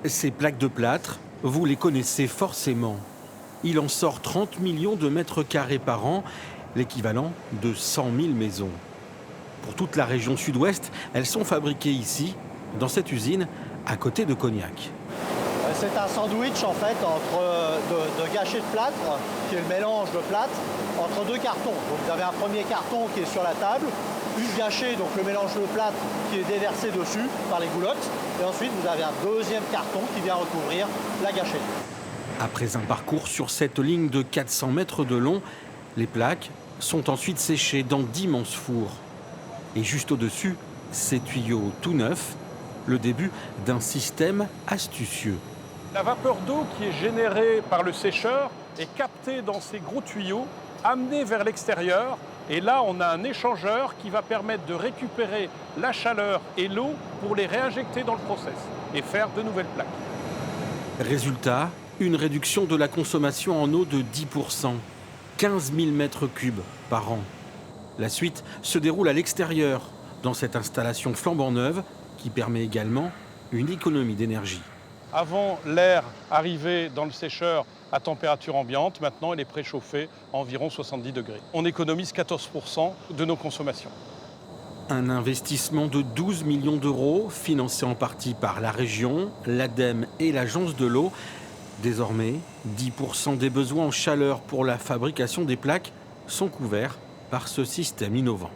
Ces plaques de plâtre, vous les connaissez forcément. Il en sort 30 millions de mètres carrés par an, l'équivalent de 100 000 maisons. Pour toute la région sud-ouest, elles sont fabriquées ici, dans cette usine, à côté de Cognac. C'est un sandwich en fait de gâchis de plâtre, qui est le mélange de plâtre, entre deux cartons. Donc vous avez un premier carton qui est sur la table, une gâchée, donc le mélange de plâtre qui est déversé dessus par les goulottes, et ensuite vous avez un deuxième carton qui vient recouvrir la gâchée. Après un parcours sur cette ligne de 400 mètres de long, les plaques sont ensuite séchées dans d'immenses fours. Et juste au-dessus, ces tuyaux tout neufs, le début d'un système astucieux. La vapeur d'eau qui est générée par le sécheur est captée dans ces gros tuyaux, amenée vers l'extérieur. Et là, on a un échangeur qui va permettre de récupérer la chaleur et l'eau pour les réinjecter dans le process et faire de nouvelles plaques. Résultat, une réduction de la consommation en eau de 10%, 15 000 mètres cubes par an. La suite se déroule à l'extérieur, dans cette installation flambant neuve qui permet également une économie d'énergie. Avant, l'air arrivait dans le sécheur à température ambiante. Maintenant, il est préchauffé à environ 70 degrés. On économise 14% de nos consommations. Un investissement de 12 millions d'euros, financé en partie par la région, l'ADEME et l'Agence de l'eau. Désormais, 10% des besoins en chaleur pour la fabrication des plaques sont couverts par ce système innovant.